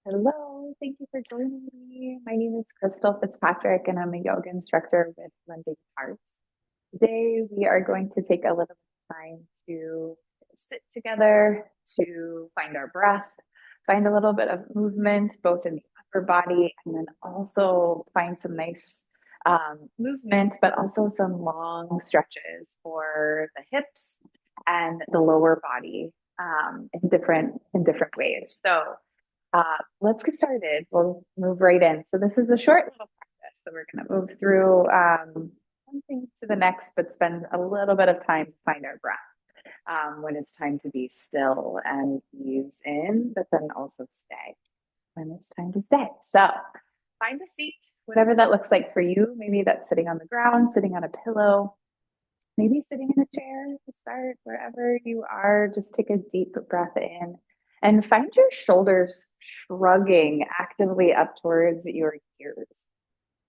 Hello, thank you for joining me. My name is Krystle Fitzpatrick, and I'm a yoga instructor with Lending Hearts. Today, we are going to take a little bit of time to sit together, to find our breath, find a little bit of movement, both in the upper body, and then also find some nice movement, but also some long stretches for the hips and the lower body in different ways. Let's get started. We'll move right in. So this is a short little practice. So we're going to move through one thing to the next, but spend a little bit of time to find our breath when it's time to be still and ease in, but then also stay when it's time to stay. So find a seat, whatever that looks like for you. Maybe that's sitting on the ground, sitting on a pillow, maybe sitting in a chair to start, wherever you are. Just take a deep breath in and find your shoulders shrugging actively up towards your ears.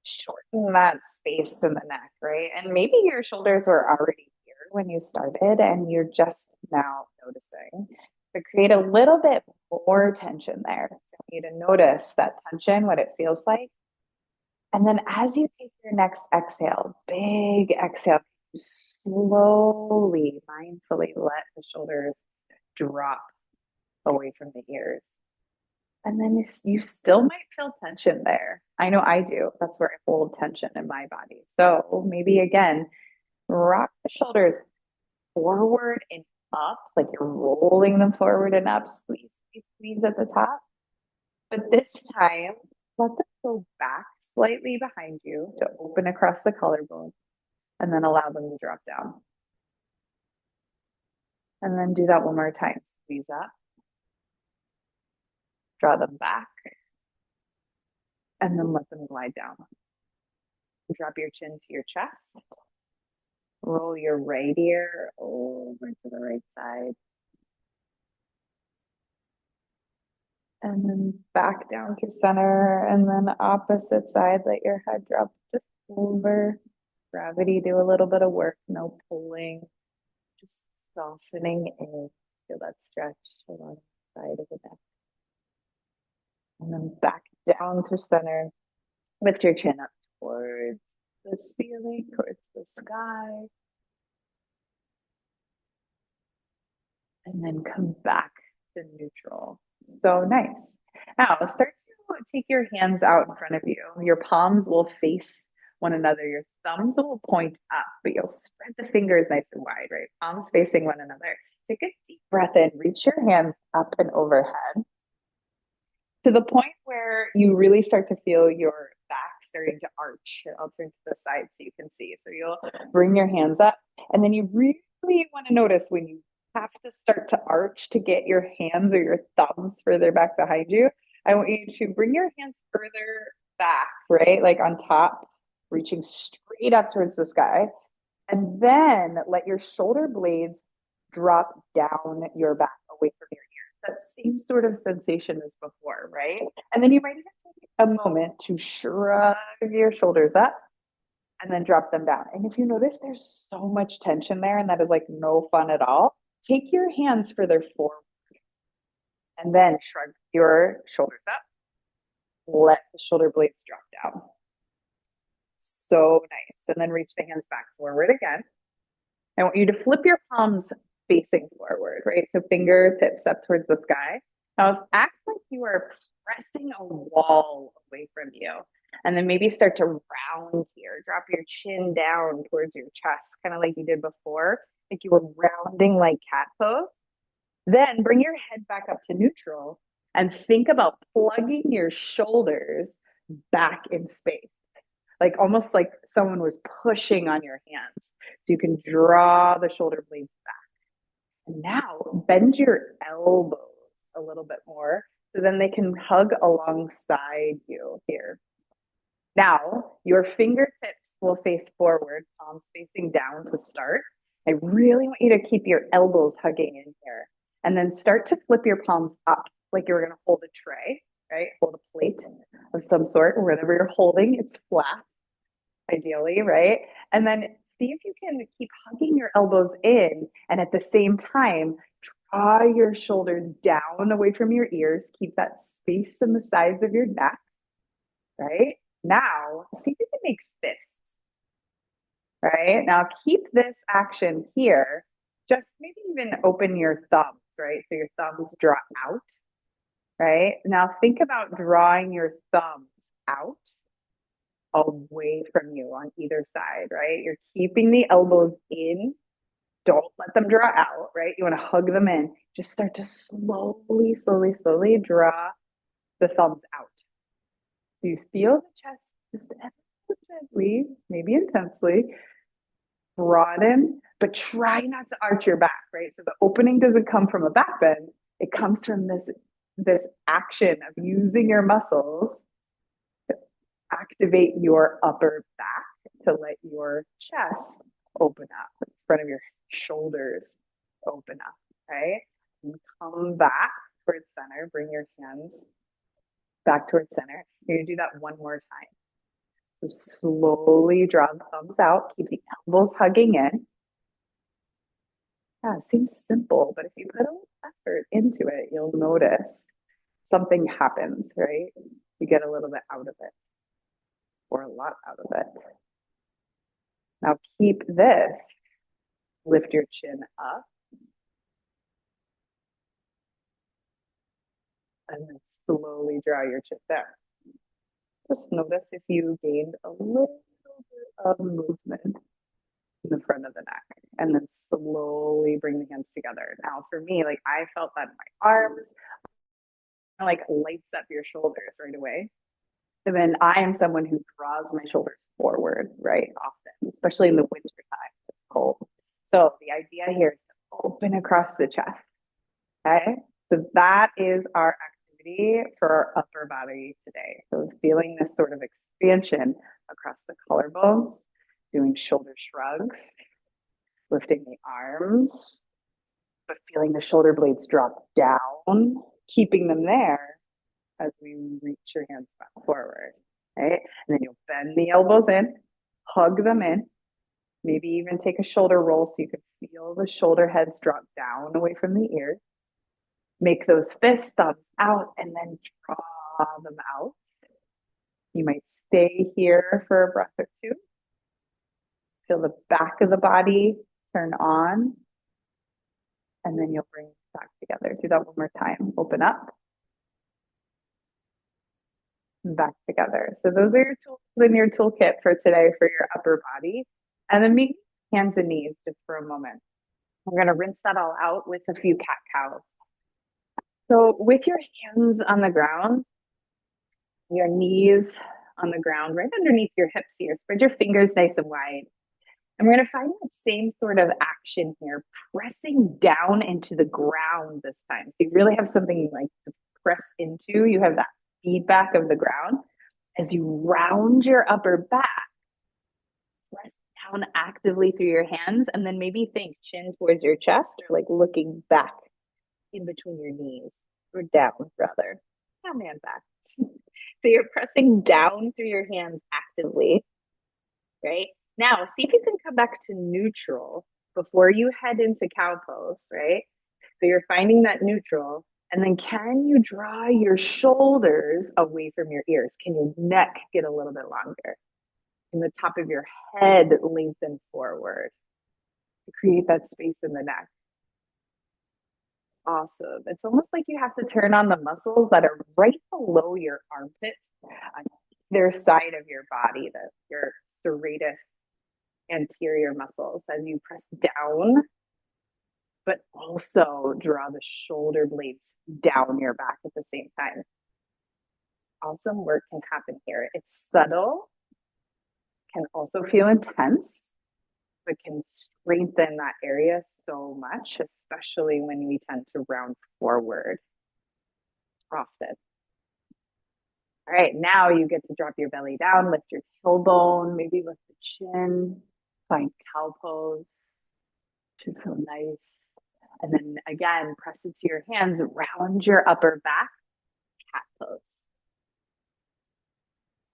Shorten that space in the neck, right? And maybe your shoulders were already here when you started and you're just now noticing. But create a little bit more tension there. I want you to notice that tension, what it feels like. And then as you take your next exhale, big exhale, slowly, mindfully let the shoulders drop away from the ears. And then you still might feel tension there. I know I do. That's where I hold tension in my body. So maybe again, rock the shoulders forward and up, like you're rolling them forward and up, squeeze, squeeze, squeeze at the top. But this time, let them go back slightly behind you to open across the collarbone and then allow them to drop down. And then do that one more time. Squeeze up, draw them back, and then let them glide down. Drop your chin to your chest. Roll your right ear over to the right side. And then back down to center. And then opposite side, let your head drop just over. Gravity, do a little bit of work, no pulling. Just softening in. Feel that stretch along the side of the neck. And then back down to center. Lift your chin up towards the ceiling, towards the sky. And then come back to neutral. So nice. Now start to take your hands out in front of you. Your palms will face one another. Your thumbs will point up, but you'll spread the fingers nice and wide, right? Palms facing one another. Take a deep breath in, reach your hands up and overhead to the point where you really start to feel your back starting to arch. Here, I'll turn to the side so you can see. So you'll bring your hands up, and then you really want to notice when you have to start to arch to get your hands or your thumbs further back behind you. I want you to bring your hands further back, right? Like on top, reaching straight up towards the sky. And then let your shoulder blades drop down your back away from your ears. That same sort of sensation as before, right? And then you might even take a moment to shrug your shoulders up and then drop them down. And if you notice there's so much tension there and that is like no fun at all, take your hands further forward and then shrug your shoulders up. Let the shoulder blades drop down. So nice. And then reach the hands back forward again. I want you to flip your palms facing forward, right? So fingertips up towards the sky. Now act like you are pressing a wall away from you. And then maybe start to round here. Drop your chin down towards your chest, kind of like you did before, like you were rounding like cat pose. Then bring your head back up to neutral and think about plugging your shoulders back in space, like almost like someone was pushing on your hands. So you can draw the shoulder blades back. And now bend your elbows a little bit more so then they can hug alongside you here. Now your fingertips will face forward, palms facing down to start. I really want you to keep your elbows hugging in here. And then start to flip your palms up like you're going to hold a tray, right? Hold a plate of some sort, or whatever you're holding, it's flat, ideally, right? And then see if you can keep hugging your elbows in and at the same time Draw your shoulders down away from your ears. Keep that space in the sides of your neck, right? Now, see if you can make fists, right? Now, keep this action here. Just maybe even open your thumbs, right? So your thumbs draw out, right? Now, think about drawing your thumbs out away from you on either side, right? You're keeping the elbows in. Don't let them draw out, right? You want to hug them in. Just start to slowly draw the thumbs out. You feel the chest just ever gently, maybe intensely, broaden, but try not to arch your back, right? So the opening doesn't come from a back bend. It comes from this action of using your muscles to activate your upper back to let your chest open up, in front of your shoulders open up, right? And come back towards center. Bring your hands back towards center. You're gonna do that one more time. So slowly draw the thumbs out. Keep the elbows hugging in. Yeah, it seems simple, but if you put a little effort into it, you'll notice something happens, right? You get a little bit out of it, or a lot out of it. Now keep this. Lift your chin up. And then slowly draw your chin down. Just notice if you gained a little bit of movement in the front of the neck. And then slowly bring the hands together. Now, for me, like I felt that in my arms, like lights up your shoulders right away. And then I am someone who draws my shoulders forward, right? Often, especially in the winter time, it's cold. So the idea here is to open across the chest. Okay. So that is our activity for our upper body today. So feeling this sort of expansion across the collarbones, doing shoulder shrugs, lifting the arms, but feeling the shoulder blades drop down, keeping them there as we reach your hands back forward. Right? And then you'll bend the elbows in, hug them in, maybe even take a shoulder roll so you can feel the shoulder heads drop down away from the ears. Make those fists, thumbs out, and then draw them out. You might stay here for a breath or two. Feel the back of the body turn on, and then you'll bring it back together. Do that one more time. Open up, and back together. So those are your tools in your toolkit for today for your upper body. And then make hands and knees just for a moment. We're going to rinse that all out with a few cat cows. So with your hands on the ground, your knees on the ground, right underneath your hips here, spread your fingers nice and wide. And we're going to find that same sort of action here, pressing down into the ground this time. So you really have something like to press into. You have that feedback of the ground. As you round your upper back, press down actively through your hands, and then maybe think chin towards your chest or like looking back in between your knees, or down rather. Down and back. So you're pressing down through your hands actively, right? Now, see if you can come back to neutral before you head into cow pose, right? So you're finding that neutral, and then can you draw your shoulders away from your ears? Can your neck get a little bit longer? Can the top of your head lengthen forward to create that space in the neck? Awesome. It's almost like you have to turn on the muscles that are right below your armpits on either side of your body, your serratus anterior muscles as you press down, but also draw the shoulder blades down your back at the same time. Awesome work can happen here. It's subtle, can also feel intense, but can strengthen that area so much, especially when we tend to round forward often. All right, now you get to drop your belly down, lift your tailbone, maybe lift the chin, find cow pose. Should feel nice. And then again, press into your hands, round your upper back, cat pose.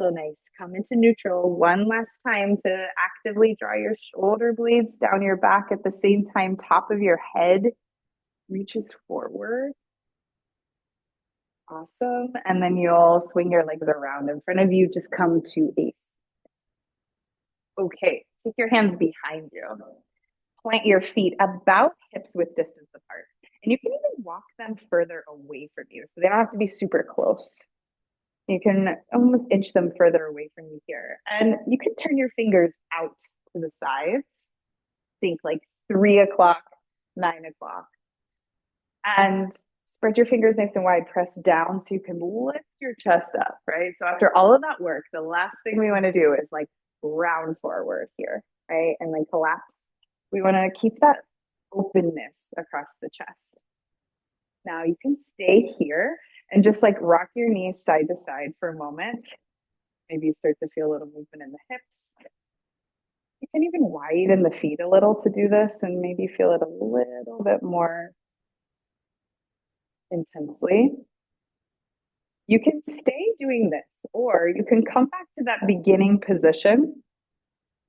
So nice. Come into neutral one last time to actively draw your shoulder blades down your back at the same time, top of your head reaches forward. Awesome. And then you'll swing your legs around in front of you. Just come to a. Okay. Take your hands behind you. Plant your feet about hips width distance apart. And you can even walk them further away from you. So they don't have to be super close. You can almost inch them further away from you here. And you can turn your fingers out to the sides. Think like 3 o'clock, 9 o'clock. And spread your fingers nice and wide, press down so you can lift your chest up, right? So after all of that work, the last thing we want to do is like round forward here, right? And like collapse. We want to keep that openness across the chest. Now you can stay here and just like rock your knees side to side for a moment. Maybe you start to feel a little movement in the hips. You can even widen the feet a little to do this and maybe feel it a little bit more intensely. You can stay doing this, or you can come back to that beginning position.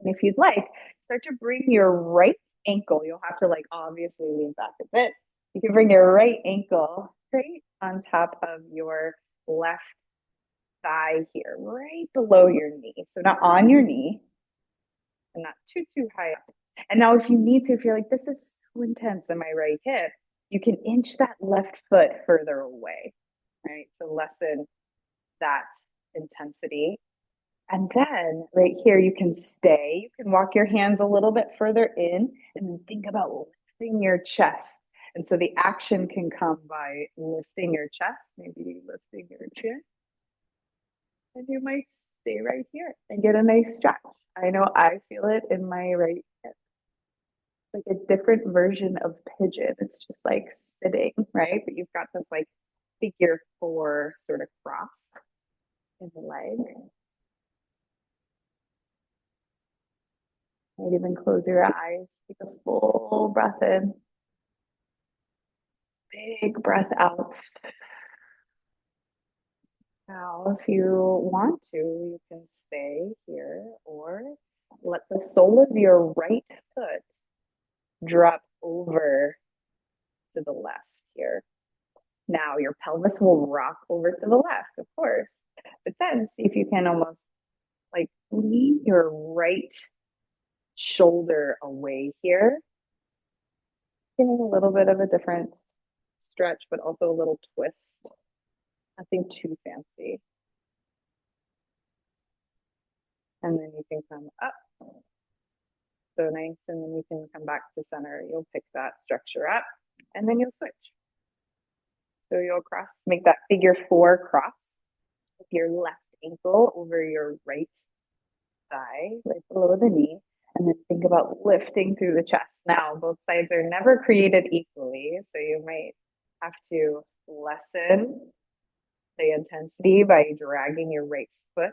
And if you'd like, start to bring your right ankle. You'll have to like obviously lean back a bit. You can bring your right ankle straight on top of your left thigh here, right below your knee. So not on your knee and not too high up. And now if you need to, if you're like, this is so intense in my right hip, you can inch that left foot further away, right? To lessen that intensity. And then right here, you can stay. You can walk your hands a little bit further in and then think about lifting your chest. And so the action can come by lifting your chest, maybe lifting your chin. And you might stay right here and get a nice stretch. I know I feel it in my right hip. Like a different version of pigeon. It's just like sitting, right? But you've got this like figure four sort of cross in the leg. Might even close your eyes. Take a full breath in. Big breath out. Now, if you want to, you can stay here or let the sole of your right foot drop over to the left here. Now, your pelvis will rock over to the left, of course, but then see if you can almost like lean your right shoulder away here, giving a little bit of a different stretch, but also a little twist. Nothing too fancy. And then you can come up. So nice. And then you can come back to center. You'll pick that structure up and then you'll switch. So you'll cross, make that figure four cross with your left ankle over your right thigh, right below the knee. And then think about lifting through the chest. Now, both sides are never created equally. So you might have to lessen the intensity by dragging your right foot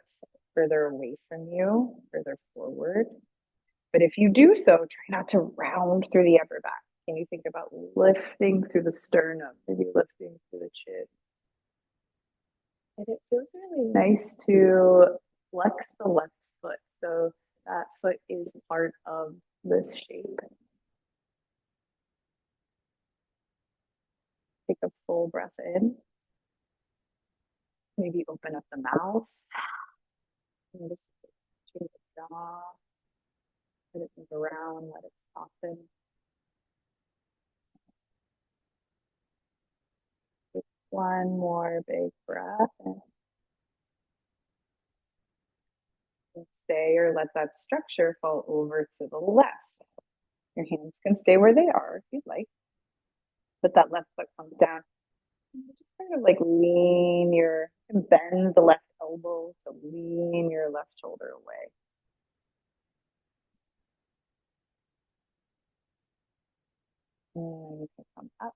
further away from you, further forward. But if you do so, try not to round through the upper back. Can you think about lifting through the sternum, maybe lifting through the chin? And it feels really nice to flex the left foot. So that foot is part of this shape. Take a full breath in. Maybe open up the mouth. And just change the jaw. Let it move around, let it soften. Take one more big breath and stay or let that structure fall over to the left. Your hands can stay where they are if you'd like, but that left foot comes down. Just kind of like bend the left elbow to lean your left shoulder away. And you can come up.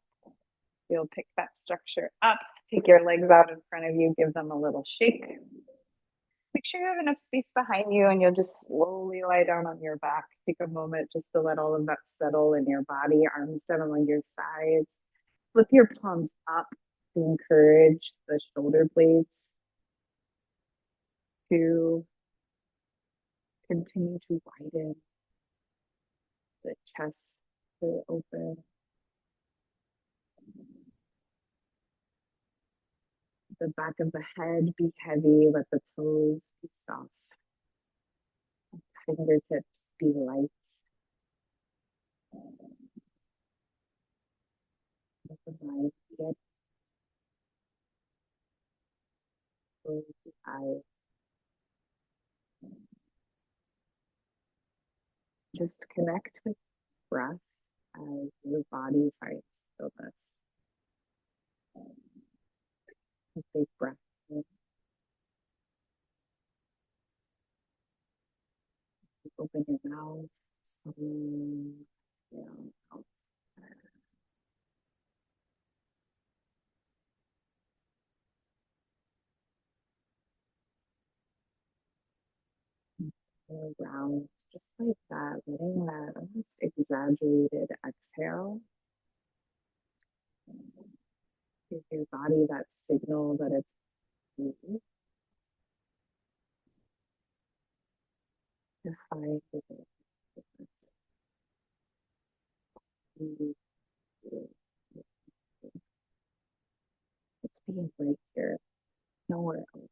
You'll pick that structure up, take your legs out in front of you, give them a little shake. Make sure you have enough space behind you and you'll just slowly lie down on your back. Take a moment just to let all of that settle in your body, arms down along your sides. Flip your palms up to encourage the shoulder blades to continue to widen, the chest to open. the back of the head be heavy. Let the toes be soft. Fingertips be light. Let the mind get close the eyes. Just connect with breath as your body finds stillness. A big breath in. Open your mouth. Down, out. Around just like that, letting that almost exaggerated exhale give your body that signal that it's easy to find it's being right here, nowhere else.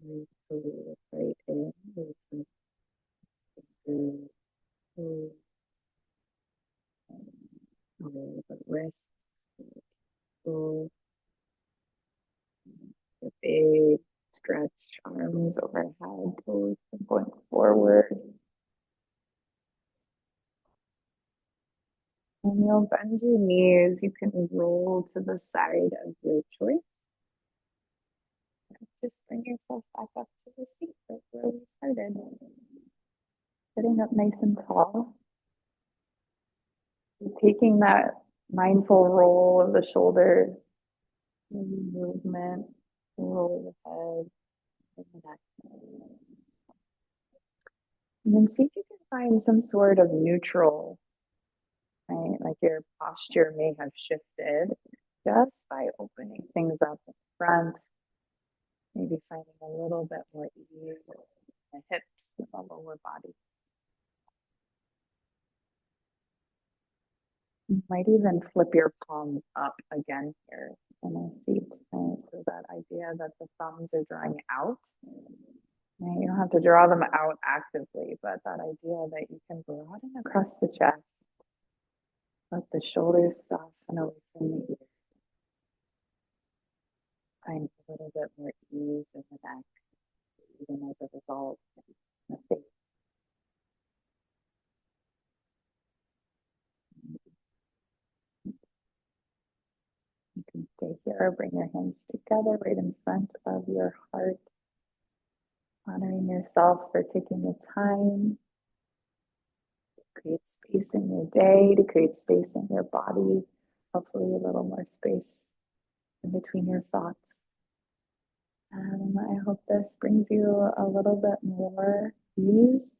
Breathe right in, breathe through, through, the wrist, pull, the big stretch, arms overhead, toes going forward. And you'll bend your knees. You can roll to the side of your choice. Just bring yourself back up to the seat right where we started. Sitting up nice and tall. Taking that mindful roll of the shoulders, movement, roll of the head, and the neck. And then see if you can find some sort of neutral, right? Like your posture may have shifted just by opening things up in front, maybe finding a little bit more ease in the hips and the lower body. You might even flip your palms up again here in the seat. Right? So that idea that the thumbs are drawing out. Right? You don't have to draw them out actively, but that idea that you can broaden across the chest. Let the shoulders soften away from the ears. Find a little bit more ease in the neck, even as a result. In the face. You can stay here, bring your hands together right in front of your heart, honoring yourself for taking the time to create space in your day, to create space in your body, hopefully a little more space in between your thoughts. I hope this brings you a little bit more ease